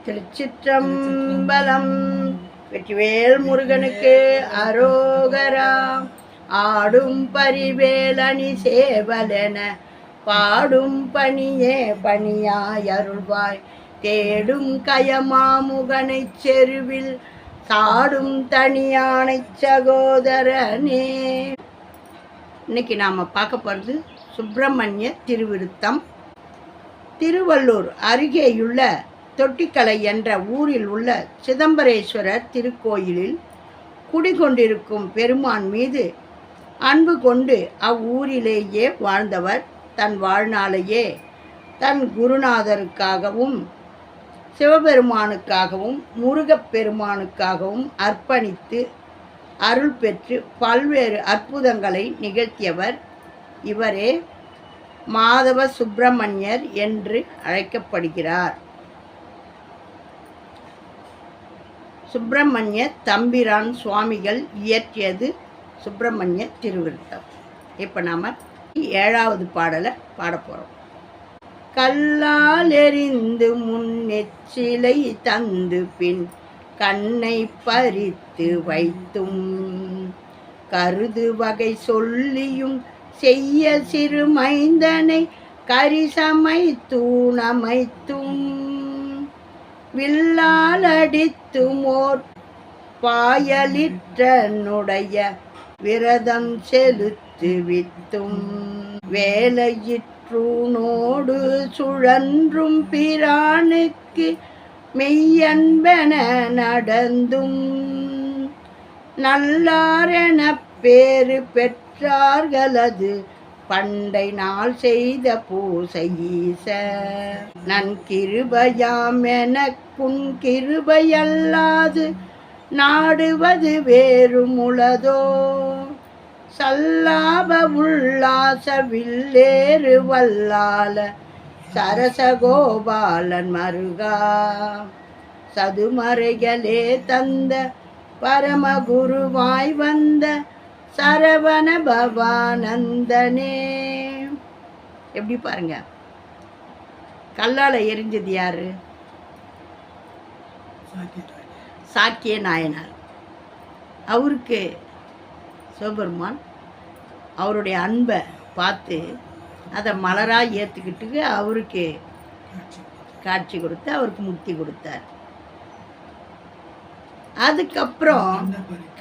திருச்சிற்றம்பலம். வெற்றிவேல் முருகனுக்கு அரோகரா. ஆடும் பரிவேலணி சேவலென பாடும் பணியே பணியாய் அருள்வாய். தேடும் கயமாமுகனை செருவில் சாடும் தனியானை சகோதரனே. இன்னைக்கு நாம் பார்க்க போகிறது சுப்பிரமணிய திருவிருத்தம். திருவள்ளூர் அருகேயுள்ள தொட்டிக்கலை என்ற ஊரில் உள்ள சிதம்பரேஸ்வரர் திருக்கோயிலில் குடிகொண்டிருக்கும் பெருமான் மீது அன்பு கொண்டு அவ்வூரிலேயே வாழ்ந்தவர் தன் வாழ்நாளையே தன் குருநாதருக்காகவும் சிவபெருமானுக்காகவும் முருகப்பெருமானுக்காகவும் அர்ப்பணித்து அருள் பெற்று பல்வேறு அற்புதங்களை நிகழ்த்தியவர். இவரே மாதவ சுப்பிரமணியர் என்று அழைக்கப்படுகிறார். சுப்பிரமணிய தம்பிரான் சுவாமிகள் இயற்றியது சுப்பிரமணிய திருவிருத்தம். இப்போ நாம் 7வது பாடலை பாட போகிறோம். கல்லால் எறிந்து முன்னெச்சிலை தந்து பின் கண்ணை பறித்து வைத்தும் கருது வகை சொல்லியும் செய்ய சிறு மைந்தனை கரிசமை தூணமைத்தும் வில்லால் அடித்துமோர் பாயலிற்றனுடைய விரதம் செலுத்து வித்தும் வேலையிற்றூனோடு சுழன்றும் பிரானுக்கு மெய்யன்பென நடந்தும் நல்லாரென பேறு பெற்றார்களது பண்டை நாள் செய்த பூசை ஈச. நன் கிருபையாம் எனக்குன் கிருபையல்லாது நாடுவது வேறுமுளதோ சல்லாப உல்லாச வில்லேறு வல்லால சரசகோபாலன் மருகா. சதுமறைகளே தந்த பரமகுருவாய் வந்த சரவண பவானந்தனே. எப்படி பாருங்க, கல்லால எரிஞ்சது யாரு? சாக்கிய நாயனார். அவருக்கு சிவபெருமான் அவருடைய அன்பை பார்த்து அதை மலராக ஏற்றுக்கிட்டு அவருக்கு காட்சி கொடுத்து அவருக்கு முக்தி கொடுத்தார். அதுக்கப்புறம்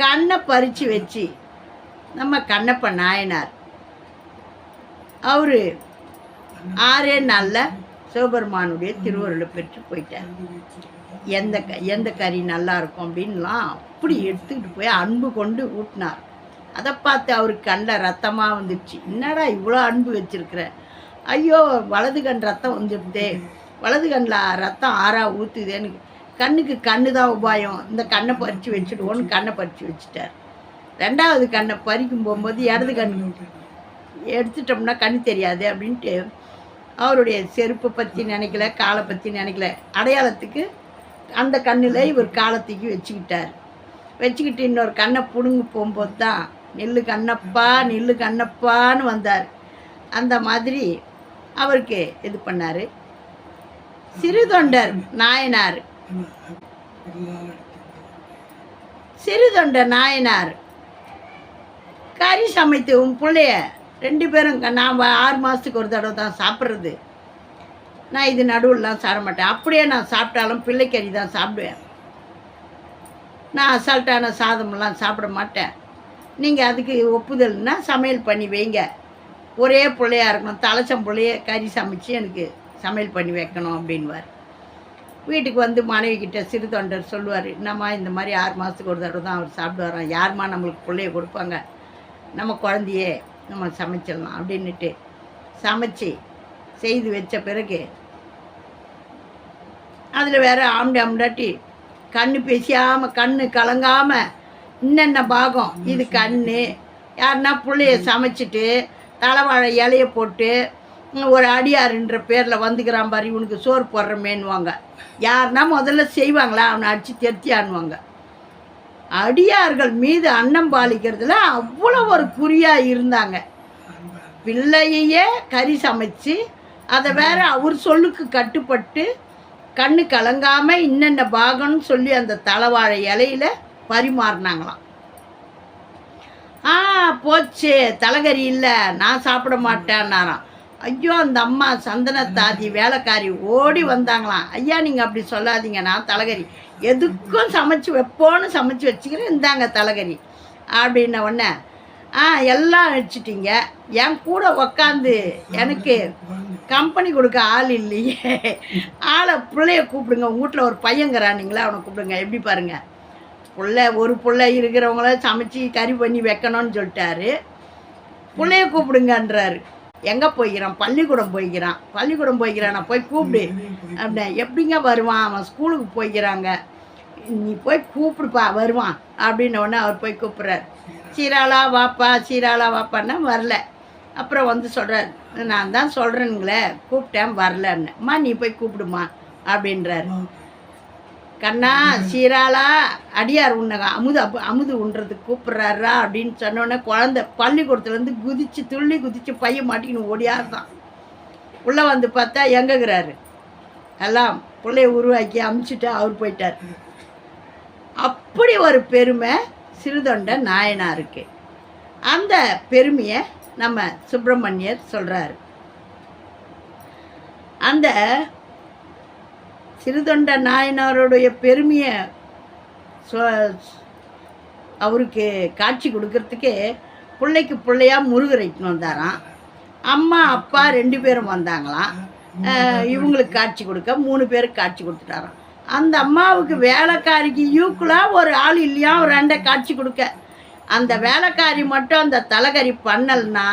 கண்ணை பறித்து வச்சு நம்ம கண்ணப்ப நாயனார் அவர் 6 நாளில் சிவபெருமானுடைய திருவருளை பெற்று போயிட்டார். எந்த கறி நல்லா இருக்கும் அப்படின்லாம் அப்படி எடுத்துக்கிட்டு போய் அன்பு கொண்டு ஊட்டினார். அதை பார்த்து அவருக்கு கண்ணில் ரத்தமாக வந்துடுச்சு. என்னடா இவ்வளோ அன்பு வச்சிருக்கிற, ஐயோ வலது கண் ரத்தம் வந்துடுதே, வலது கண்ணில் ரத்தம் ஊற்றுதேன்னு கண்ணுக்கு கண்ணு தான் உபாயம், இந்த கண்ணை பறித்து வச்சுடுவோன்னு கண்ணை பறித்து வச்சுட்டார். 2வது கண்ணை பறிக்கும் போகும்போது இடது கண் எடுத்துட்டோம்னா கண் தெரியாது அப்படின்ட்டு அவருடைய செருப்பை பற்றி நினைக்கல, காலை பற்றி நினைக்கல, அடையாளத்துக்கு அந்த கண்ணில் இவர் காலத்துக்கு வச்சுக்கிட்டு இன்னொரு கண்ணை பிடுங்க போகும்போது தான் நெல்லு கண்ணப்பான்னு வந்தார். அந்த மாதிரி அவருக்கு இது பண்ணார். சிறுதொண்டர் நாயனார் கறி சமைத்து உன் பிள்ளைய 2 பேரும் நான் 6 மாதத்துக்கு ஒரு தடவை தான் சாப்பிட்றது, நான் இது நடுவில்லாம் சாப்பிட மாட்டேன், அப்படியே நான் சாப்பிட்டாலும் பிள்ளைக்கறி தான் சாப்பிடுவேன், நான் அசால்ட்டான சாதமெல்லாம் சாப்பிட மாட்டேன், நீங்கள் அதுக்கு ஒப்புதல்னா சமையல் பண்ணி வைங்க, ஒரே பிள்ளையாக இருக்கணும், தலைச்சம் பிள்ளைய கறி சமைச்சு எனக்கு சமையல் பண்ணி வைக்கணும் அப்படின்வார். வீட்டுக்கு வந்து மனைவி கிட்ட சிறு தொண்டர் சொல்லுவார், என்னம்மா இந்த மாதிரி 6 மாதத்துக்கு ஒரு தடவை தான் அவர் சாப்பிடுவாராம், யாருமா நம்மளுக்கு பிள்ளைய கொடுப்பாங்க, நம்ம குழந்தையே நம்ம சமைச்சிடலாம் அப்படின்ட்டு சமைச்சு செய்து வச்ச பிறகு அதில் வேறு ஆம்டாட்டி கண்ணு பேசியாமல் கண்ணு கலங்காமல் இன்னென்ன பாகம் இது கண்ணு, யாருன்னா பிள்ளைய சமைச்சிட்டு தலைவாழை இலைய போட்டு ஒரு அடியாருன்ற பேரில் வந்துக்கிறான் பாரு இவனுக்கு சோறு போடுறமேன்னுவாங்க. யாருன்னா முதல்ல செய்வாங்களா அவனை அடித்து தெருத்தி ஆணுவாங்க. அடியார்கள் மீது அன்னம் பாலிக்கிறதுல அவ்வளோ ஒரு குறியாக இருந்தாங்க. பிள்ளையே கறி சமைச்சு அதை வேற அவர் சொல்லுக்கு கட்டுப்பட்டு கண்ணு கலங்காமல் இன்னென்ன பாகம்னு சொல்லி அந்த தலைவாழை இலையில் பரிமாறினாங்களாம். போச்சு, தலைகறி இல்லை, நான் சாப்பிட மாட்டேன்னாராம். ஐயோ, அந்த அம்மா சந்தனத்தாதி வேலைக்காரி ஓடி வந்தாங்களாம். ஐயா, நீங்கள் அப்படி சொல்லாதீங்க, நான் தலைகறி எதுக்கும் சமைச்சு வைப்போன்னு சமைச்சு வச்சுக்கிறேன், இந்தாங்க தலைகறி அப்படின்ன உடனே எல்லாம் வச்சுட்டீங்க, என் கூட உக்காந்து எனக்கு கம்பெனி கொடுக்க ஆள் இல்லையே, ஆளை பிள்ளைய கூப்பிடுங்க, உங்கள் வீட்டில் ஒரு பையங்கிறானுங்களா, அவனை கூப்பிடுங்க. எப்படி பாருங்கள், ஒரு பிள்ளை இருக்கிறவங்கள சமைச்சு கறி பண்ணி வைக்கணும்னு சொல்லிட்டாரு. பிள்ளைய கூப்பிடுங்கன்றாரு. எங்கே போய்க்கிறான்? பள்ளிக்கூடம் போய்க்கிறான், நான் போய் கூப்பிடு அப்படின்னா. எப்படிங்க வருவான், அவன் ஸ்கூலுக்கு போய்க்கிறாங்க, நீ போய் கூப்பிடுப்பா வருவான் அப்படின்ன உடனே அவர் போய் கூப்பிட்றாரு. சீராளா வாப்பான்னா வரல. அப்புறம் வந்து சொல்கிறார், நான் தான் சொல்கிறேனுங்களே கூப்பிட்டேன் வரலன்னு. அம்மா நீ போய் கூப்பிடுமா அப்படின்றாரு. கண்ணா சீராளா, அடியார் உன்னை அமுது உண்றதுக்கு கூப்பிட்றாரா அப்படின்னு சொன்னோடனே குழந்தை பள்ளிக்கூடத்துலேருந்து துள்ளி குதிச்சு பையன் மாட்டிக்கின்னு ஓடியாருதான். உள்ளே வந்து பார்த்தா எங்கேங்கிறாரு, எல்லாம் பிள்ளைய உருவாக்கி அமுச்சுட்டு அவர் போயிட்டார். அப்படி ஒரு பெருமை சிறுதொண்ட நாயனாருக்கு. அந்த பெருமையை நம்ம சுப்பிரமணியர் சொல்கிறாரு. அந்த சிறுதொண்ட நாயனாருடைய பெருமையை அவருக்கு காட்சி கொடுக்கறதுக்கு பிள்ளையா முருகரைக்கு வந்தாராம். அம்மா அப்பா 2 பேரும் வந்தாங்களாம். இவங்களுக்கு காட்சி கொடுக்க 3 பேருக்கு காட்சி கொடுத்துட்டாராம். அந்த அம்மாவுக்கு வேலைக்காரிக்கு ஈக்குவலாக ஒரு ஆள் இல்லையா, ஒரு 2 காட்சி கொடுக்க. அந்த வேலைக்காரி மட்டும் அந்த தலைகறி பண்ணலைன்னா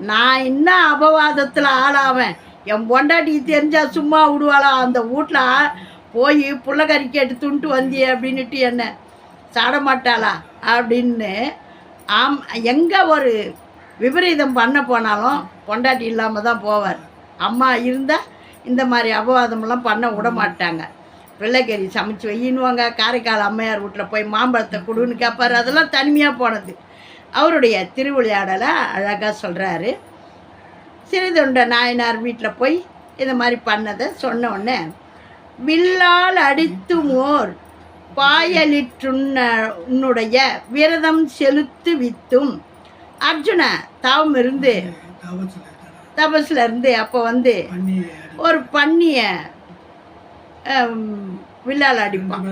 நான் இன்னும் அபவாதத்தில் ஆளாவேன். என் பொண்டாட்டி தெரிஞ்சால் சும்மா விடுவாளா, அந்த வீட்டில் போய் புள்ளக்கறி கேட்டு துண்டு வந்தியே அப்படின்ட்டு என்ன சாட மாட்டாளா அப்படின்னு. எங்கே ஒரு விபரீதம் பண்ண போனாலும் பொண்டாட்டி இல்லாமல் தான் போவார். அம்மா இருந்தால் இந்த மாதிரி அபவாதமெல்லாம் பண்ண விட மாட்டாங்க. பிள்ளைக்கறி சமைச்சு வையின்னுவாங்க. காரைக்கால் அம்மையார் வீட்டில் போய் மாம்பழத்தை கொடுன்னு கேட்பார். அதெல்லாம் தனிமையாக போனது. அவருடைய திருவிளையாடலை அழகாக சொல்கிறாரு. சிறுதொண்ட நாயனார் வீட்டில் போய் இந்த மாதிரி பண்ணதை சொன்ன உடனே, வில்லால் அடித்து மோர் பாயலிற்றுன்னுடைய விரதம் செலுத்து வித்தும். அர்ஜுன தவம் இருந்து தபஸில் இருந்து அப்போ வந்து ஒரு பண்ணிய வில்லால் அடிப்பான்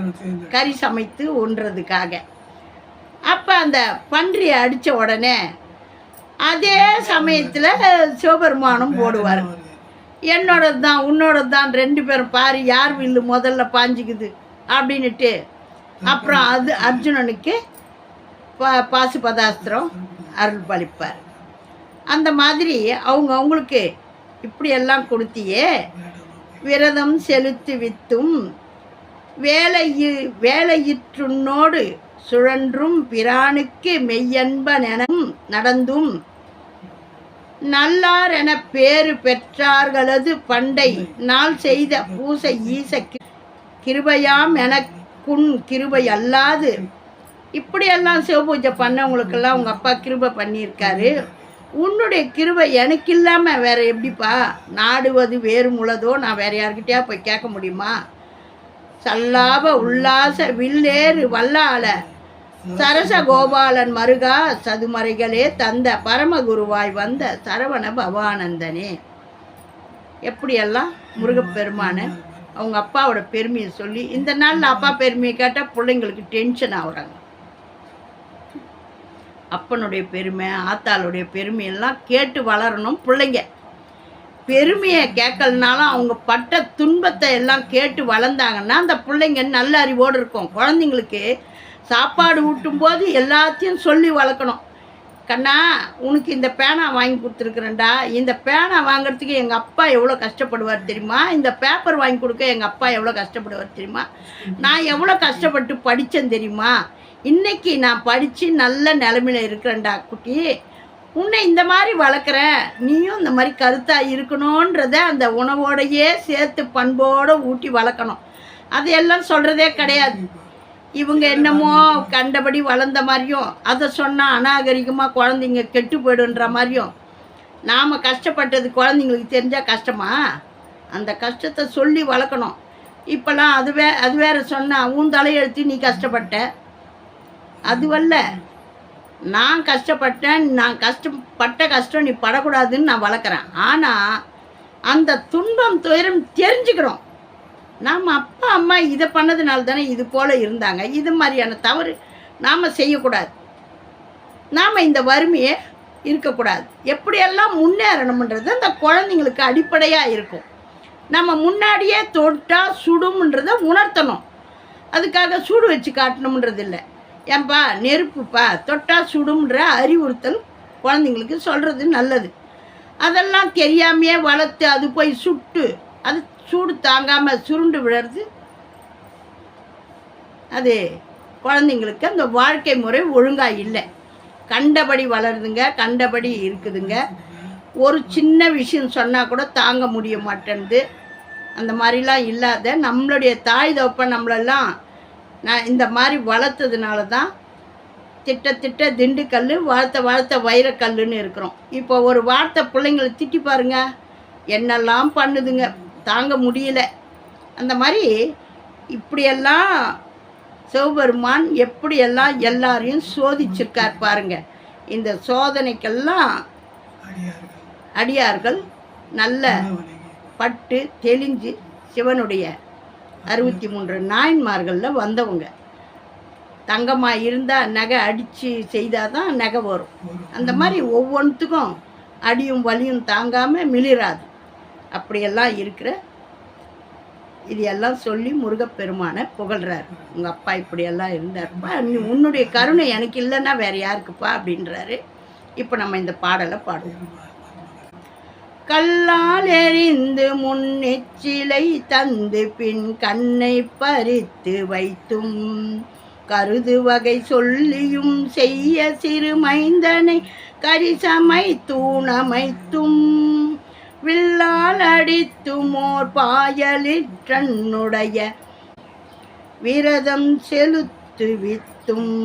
கறி சமைத்து உண்றதுக்காக. அப்போ அந்த பன்றியை அடித்த உடனே அதே சமயத்தில் சிவபெருமானும் போடுவார். என்னோடது தான் உன்னோடது தான் 2 பேரும் பாரு யார் வில்லு முதல்ல பாஞ்சிக்குது அப்படின்ட்டு. அப்புறம் அது அர்ஜுனனுக்கு பாசுபதாஸ்திரம் அருள் பளிப்பார். அந்த மாதிரி அவங்களுக்கு இப்படியெல்லாம் கொடுத்தியே, விரதம் செலுத்தி வித்தும் வேலையிற்றுன்னோடு சுழன்றும் பிரானுக்கு மெய்யன்பனெனும் நடந்தும் நல்லார் என பேறு பெற்றார்களது பண்டை நாள் செய்த பூசை ஈச கிருபையாம் எனக்குன் கிருபை அல்லாது. இப்படியெல்லாம் சிவபூஜை பண்ணவங்களுக்கெல்லாம் உங்கள் அப்பா கிருபை பண்ணியிருக்காரு. உன்னுடைய கிருபை எனக்கு இல்லாமல் வேறு எப்படிப்பா? நாடுவது வேறு முளதோ, நான் வேறு யார்கிட்டயா போய் கேட்க முடியுமா? சல்லாப உல்லாச வில்லேறு வல்லால சரச கோபாலன் மருகா சதுமறைகளே தந்த பரமகுருவாய் வந்த சரவண பவானந்தனே. எப்படியெல்லாம் முருகப்பெருமான அவங்க அப்பாவோட பெருமையை சொல்லி, இந்த நாளில் அப்பா பெருமையை கேட்டால் பிள்ளைங்களுக்கு டென்ஷன் ஆகுறாங்க. அப்பனுடைய பெருமை ஆத்தாளுடைய பெருமையெல்லாம் கேட்டு வளரணும் பிள்ளைங்க. பெருமையை கேட்கலனாலும் அவங்க பட்ட துன்பத்தை எல்லாம் கேட்டு வளர்ந்தாங்கன்னா அந்த பிள்ளைங்க நல்ல அறிவோடு இருக்கும். குழந்தைங்களுக்கு சாப்பாடு ஊட்டும்போது எல்லாத்தையும் சொல்லி வளர்க்கணும். கண்ணா உனக்கு இந்த பேனா வாங்கி கொடுத்துருக்குறேன்டா, இந்த பேனா வாங்கிறதுக்கு எங்கள் அப்பா எவ்வளோ கஷ்டப்படுவார் தெரியுமா? இந்த பேப்பர் வாங்கி கொடுக்க எங்கள் அப்பா எவ்வளோ கஷ்டப்படுவார் தெரியுமா? நான் எவ்வளோ கஷ்டப்பட்டு படித்தேன் தெரியுமா? இன்றைக்கி நான் படித்து நல்ல நிலமையில் இருக்கிறேன்டா குட்டி, உன்னை இந்த மாதிரி வளர்க்குறேன், நீயும் இந்த மாதிரி கருத்தாக இருக்கணுன்றத அந்த உணவோடையே சேர்த்து பண்போடு ஊட்டி வளர்க்கணும். அதையெல்லாம் சொல்கிறதே கிடையாது. இவங்க என்னமோ கண்டபடி வளர்ந்த மாதிரியும், அதை சொன்னால் அநாகரிகமாக குழந்தைங்க கெட்டு போய்டுன்ற மாதிரியும். நாம் கஷ்டப்பட்டது குழந்தைங்களுக்கு தெரிஞ்சால் கஷ்டமா? அந்த கஷ்டத்தை சொல்லி வளர்க்கணும். இப்போல்லாம் அது வேற சொன்னால் உன் தலையெழுத்து நீ கஷ்டப்பட்ட, அதுவல்ல. நான் கஷ்டப்பட்டேன், நான் கஷ்டப்பட்ட கஷ்டம் நீ படக்கூடாதுன்னு நான் வளர்க்குறேன். ஆனால் அந்த துன்பம் துயரம் தெரிஞ்சுக்கிறோம். நாம் அப்பா அம்மா இதை பண்ணதுனால தானே இது போல் இருந்தாங்க. இது மாதிரியான தவறு நாம் செய்யக்கூடாது. நாம் இந்த வறுமையை இருக்கக்கூடாது. எப்படியெல்லாம் முன்னேறணுன்றது அந்த குழந்தைங்களுக்கு அடிப்படையாக இருக்கும். நம்ம முன்னாடியே தொட்டால் சுடும்ன்றதை உணர்த்தணும். அதுக்காக சூடு வச்சு காட்டணுன்றது இல்லை. ஏன்பா நெருப்புப்பா தொட்டா சுடும்ன்ற அறிவுறுத்தல் குழந்தைங்களுக்கு சொல்கிறது நல்லது. அதெல்லாம் தெரியாமையே வளர்த்து அது போய் சுட்டு அது சூடு தாங்காமல் சுருண்டு விடுறது, அது குழந்தைங்களுக்கு அந்த வாழ்க்கை முறை ஒழுங்காக இல்லை. கண்டபடி வளருதுங்க, கண்டபடி இருக்குதுங்க. ஒரு சின்ன விஷயம் சொன்னால் கூட தாங்க முடிய மாட்டேன்து. அந்த மாதிரிலாம் இல்லாத நம்மளுடைய தாய் தகப்பன் நம்மளெல்லாம் நான் இந்த மாதிரி வளர்த்ததுனால தான் திட்ட திண்டுக்கல் வளர்த்த வைரக்கல்லுன்னு இருக்கிறோம். இப்போ ஒரு வார்த்தை பிள்ளைங்களை திட்டி பாருங்க, என்னெல்லாம் பண்ணுதுங்க, தாங்க முடியல. அந்த மாதிரி இப்படியெல்லாம் சிவபெருமான் எப்படியெல்லாம் எல்லாரையும் சோதிச்சிருக்கார் பாருங்க. இந்த சோதனைக்கெல்லாம் அடியார்கள் நல்ல பட்டு தெளிஞ்சு சிவனுடைய 63 நாயன்மார்களில் வந்தவங்க. தங்கமாக இருந்தால் நகை அடித்து செய்தால் தான் நகை வரும். அந்த மாதிரி ஒவ்வொன்றுத்துக்கும் அடியும் வலியும் தாங்காமல் மிளிராது. அப்படியெல்லாம் இருக்கிற இது எல்லாம் சொல்லி முருகப்பெருமானை புகழ்கிறார். உங்கள் அப்பா இப்படியெல்லாம் இருந்தார்ப்பா, உன்னுடைய கருணை எனக்கு இல்லைன்னா வேறு யாருக்குப்பா அப்படின்றாரு. இப்போ நம்ம இந்த பாடலை பாடுவோம். கல்லால் எறிந்து முன்னெச்சிலை தந்து பின் கண்ணை பறித்து வைத்தும் கருது வகை சொல்லியும் செய்ய சிறுமைந்தனை கரிசமை தூணமைத்தும் வில்லால் அடித்துமோர் பாயலிற்றன்னுடைய விரதம் செலுத்துவித்தும்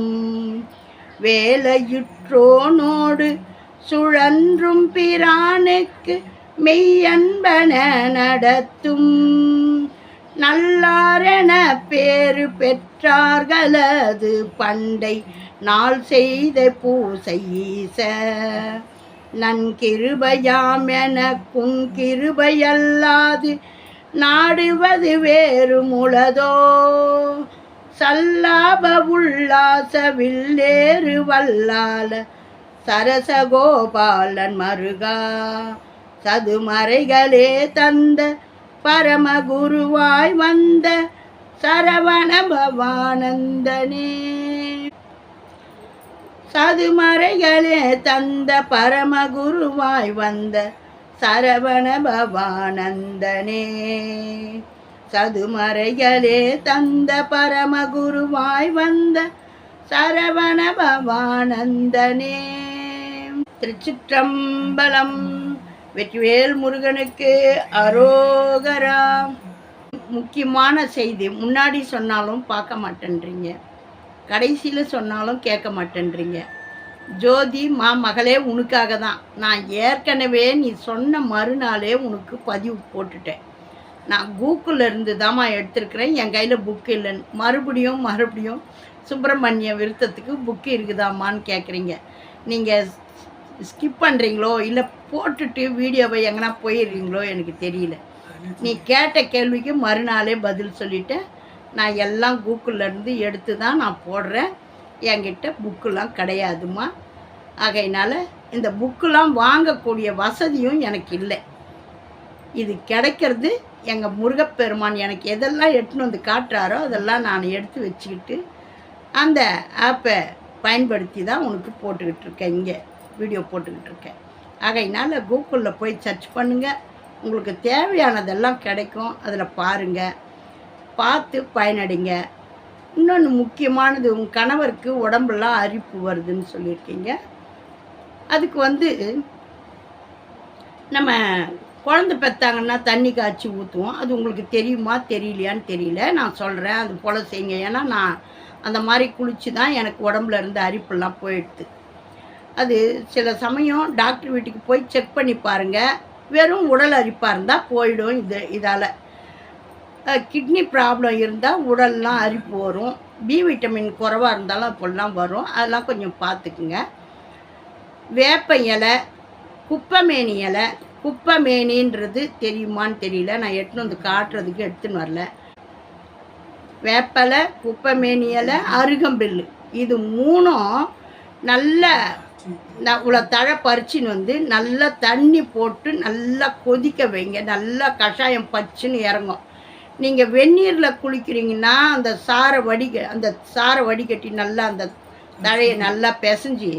வேலையுற்றோனோடு சுழன்றும் பிரானுக்கு மெய்யன்பன நடத்தும் நல்லாரென பேறு பெற்றார்களது பண்டை நாள் செய்த பூசை ஈச நன்கிருபையாம் எனக்கும் கிருபையல்லாது நாடுவது வேறு முளதோ சல்லாப உல்லாச வில்லேறு வல்லால சரசகோபாலன் மருகா சதுமறைகளே தந்த பரமகுருவாய் வந்த சரவண பவானந்தனே சதுமறைகளே தந்த பரமகுருவாய் வந்த சரவண பவானந்தனே சதுமறைகளே தந்த பரமகுருவாய் வந்த சரவண பவானந்தனே. திருச்சிற்றம்பலம். வெற்றிவேல் முருகனுக்கு அரோகரா. முக்கியமான செய்தி முன்னாடி சொன்னாலும் பார்க்க மாட்டேன்றீங்க, கடைசியில் சொன்னாலும் கேட்க மாட்டேன்றீங்க. ஜோதி மகளே உனக்காக தான் நான் ஏற்கனவே நீ சொன்ன மறுநாளே உனக்கு பதிவு போட்டுட்டேன். நான் கூகுளில் இருந்து தாம்மா எடுத்துருக்கிறேன், என் கையில் புக்கு இல்லைன்னு. மறுபடியும் சுப்பிரமணிய விருத்தத்துக்கு புக்கு இருக்குதாம்மான்னு கேட்குறீங்க. நீங்கள் ஸ்கிப் பண்ணுறீங்களோ இல்லை போட்டுட்டு வீடியோவை எங்கன்னா போயிடுறீங்களோ எனக்கு தெரியல. நீ கேட்ட கேள்விக்கு மறுநாளே பதில் சொல்லிவிட்டேன். நான் எல்லாம் கூகுளிலேருந்து எடுத்து தான் நான் போடுறேன். என்கிட்ட புக்கெலாம் கிடையாதுமா. ஆகையினால இந்த புக்கெலாம் வாங்கக்கூடிய வசதியும் எனக்கு இல்லை. இது கிடைக்கிறது எங்கள் முருகப்பெருமான் எனக்கு எதெல்லாம் எடுத்துன்னு வந்து காட்டுறாரோ அதெல்லாம் நான் எடுத்து வச்சுக்கிட்டு அந்த ஆப்பை பயன்படுத்தி தான் உனக்கு போட்டுக்கிட்டு இருக்கேன், இங்கே வீடியோ போட்டுக்கிட்டு இருக்கேன். ஆகையினால கூகுளில் போய் சர்ச் பண்ணுங்கள், உங்களுக்கு தேவையானதெல்லாம் கிடைக்கும். அதில் பாருங்கள், பார்த்து பயனடைங்க. இன்னொன்று முக்கியமானது, உங்கள் கணவருக்கு உடம்புலாம் அரிப்பு வருதுன்னு சொல்லியிருக்கீங்க. அதுக்கு நம்ம குழந்தை பெற்றாங்கன்னா தண்ணி காய்ச்சி ஊற்றுவோம். அது உங்களுக்கு தெரியுமா தெரியலையான்னு தெரியல, நான் சொல்கிறேன். அது போல் செய்யுங்க. ஏன்னா நான் அந்த மாதிரி குளித்து தான் எனக்கு உடம்புல இருந்து அரிப்பெல்லாம் போயிடுது. அது சில சமயம் டாக்டர் வீட்டுக்கு போய் செக் பண்ணி பாருங்கள். வெறும் உடல் அரிப்பாக இருந்தால் போயிடும். இதால் கிட்னி ப்ராப்ளம் இருந்தால் உடல்லாம் அரிப்பு வரும், பி விட்டமின் குறைவாக இருந்தாலும் அப்போல்லாம் வரும், அதெல்லாம் கொஞ்சம் பார்த்துக்குங்க. வேப்ப இலை, குப்பைமேனி இலை, குப்பைமேனின்றது தெரியுமான்னு தெரியல, நான் எடுத்துன்னு வந்து காட்டுறதுக்கு எடுத்துன்னு வரல. வேப்பலை, குப்பைமேனி இலை, அருகம்பில்லு, இது 3ம் நல்ல இவ்வளோ தழை பறிச்சின்னு வந்து நல்லா தண்ணி போட்டு நல்லா கொதிக்க வைங்க. நல்லா கஷாயம் பச்சுன்னு இறங்கும். நீங்கள் வெந்நீரில் குளிக்கிறீங்கன்னா அந்த சாரை வடிகட்டி நல்லா அந்த தழையை நல்லா பிசைஞ்சி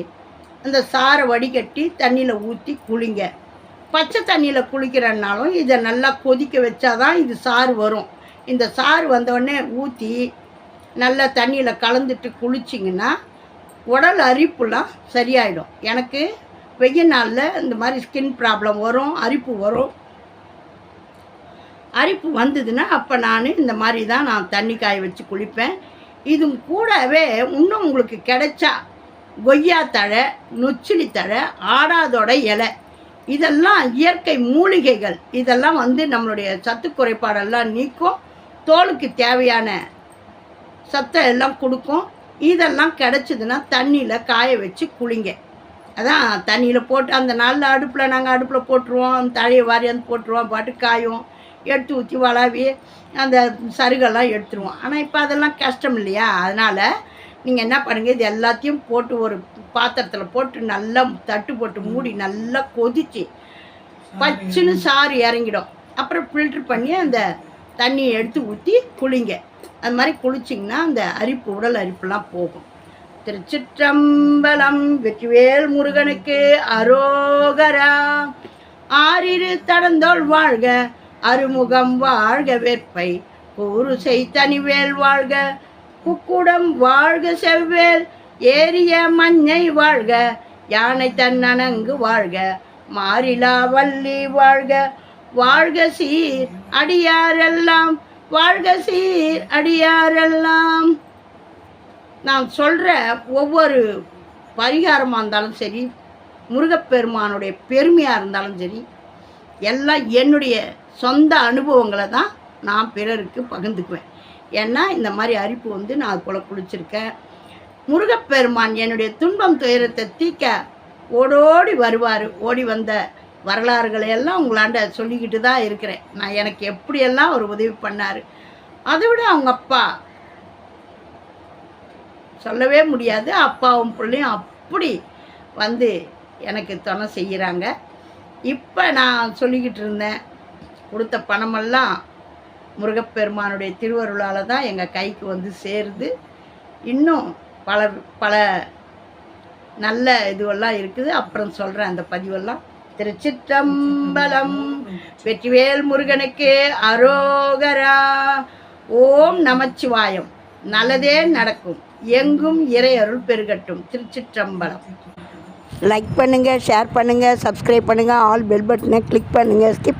அந்த சாரை வடிகட்டி தண்ணியில் ஊற்றி குளிங்க. பச்சை தண்ணியில் குளிக்கிறனாலும் இதை நல்லா கொதிக்க வச்சாதான் இது சாறு வரும். இந்த சாறு வந்தோடனே ஊற்றி நல்லா தண்ணியில் கலந்துட்டு குளிச்சிங்கன்னா உடல் அரிப்புலாம் சரியாயிடும். எனக்கு வெயில் நாளில் இந்த மாதிரி ஸ்கின் ப்ராப்ளம் வரும், அரிப்பு வரும். அரிப்பு வந்ததுன்னா அப்போ நான் இந்த மாதிரி தான் நான் தண்ணி காய வச்சு குளிப்பேன். இது கூடவே இன்னும் உங்களுக்கு கிடைச்சா கொய்யா தழை, நொச்சிலி தழை, ஆடாதோட இலை, இதெல்லாம் இயற்கை மூலிகைகள். இதெல்லாம் வந்து நம்மளுடைய சத்து குறைபாடெல்லாம் நீக்கும், தோலுக்கு தேவையான சத்தை எல்லாம் கொடுக்கும். இதெல்லாம் கிடச்சிதுன்னா தண்ணியில் காய வச்சு குளிங்க. அதான் தண்ணியில் போட்டு அந்த நாளில் நாங்கள் அடுப்பில் போட்டுருவோம், அந்த தழையை வாரியாந்து போட்டுருவோம், பாட்டு காயும், எடுத்து ஊற்றி வளாவி அந்த சருகெல்லாம் எடுத்துருவோம். ஆனால் இப்போ அதெல்லாம் கஷ்டம் இல்லையா? அதனால் நீங்கள் என்ன பண்ணுங்கள், இது எல்லாத்தையும் போட்டு ஒரு பாத்திரத்தில் போட்டு நல்லா தட்டு போட்டு மூடி நல்லா கொதித்து பச்சுன்னு சாறு இறங்கிடும். அப்புறம் ஃபில்ட்ரு பண்ணி அந்த தண்ணியை எடுத்து ஊற்றி குளிங்க. அது மாதிரி குளிச்சிங்கன்னா அந்த அரிப்பு, உடல் அரிப்புலாம் போகும். திருச்சிற்றம்பலம். வெற்றிவேல் முருகனுக்கு அரோகரா. ஆறிரு தடந்தோள் வாழ்க, அருமுகம் வாழ்க, வேற்பை கூறுசை தனிவேல் வாழ்க, குக்குடம் வாழ்க, செவ்வேல் ஏரிய மஞ்சை வாழ்க, யானை தன்னணங்கு வாழ்க, மாறிலா வள்ளி வாழ்க, வாழ்க சீர் அடியாரெல்லாம், வாழ்க சீர் அடியாரெல்லாம். நான் சொல்கிற ஒவ்வொரு பரிகாரமாக இருந்தாலும் சரி, முருகப்பெருமானுடைய பெருமையாக இருந்தாலும் சரி, எல்லாம் என்னுடைய சொந்த அனுபவங்களை தான் நான் பிறருக்கு பகிர்ந்துக்குவேன். ஏன்னா இந்த மாதிரி அரிப்பு வந்து நான் அது போல் குளிச்சிருக்கேன். முருகப்பெருமான் என்னுடைய துன்பம் துயரத்தை தீக்க ஓடோடி வருவார். ஓடி வந்த வரலாறுகளை எல்லாம் உங்களாண்ட சொல்லிக்கிட்டு தான் இருக்கிறேன். நான் எனக்கு எப்படியெல்லாம் ஒரு உதவி பண்ணார். அதை விட அவங்க அப்பா சொல்லவே முடியாது. அப்பாவும் பிள்ளையும் அப்படி வந்து எனக்கு துணை செய்கிறாங்க. இப்போ நான் சொல்லிக்கிட்டு இருந்தேன், கொடுத்த பணமெல்லாம் முருகப்பெருமானுடைய திருவருளால் தான் எங்கள் கைக்கு வந்து சேருது. இன்னும் பல பல நல்ல இதுவெல்லாம் இருக்குது, அப்புறம் சொல்கிறேன் அந்த பதிவெல்லாம். திருச்சிற்றம்பலம். வெற்றிவேல் முருகனுக்கு அரோகரா. ஓம் நமச்சிவாயம். நல்லதே நடக்கும். எங்கும் இறை அருள் பெருகட்டும். திருச்சிற்றம்பலம். லைக் பண்ணுங்கள், ஷேர் பண்ணுங்கள், சப்ஸ்கிரைப் பண்ணுங்கள், ஆல் பெல் பட்டனை கிளிக் பண்ணுங்கள். ஸ்கிப்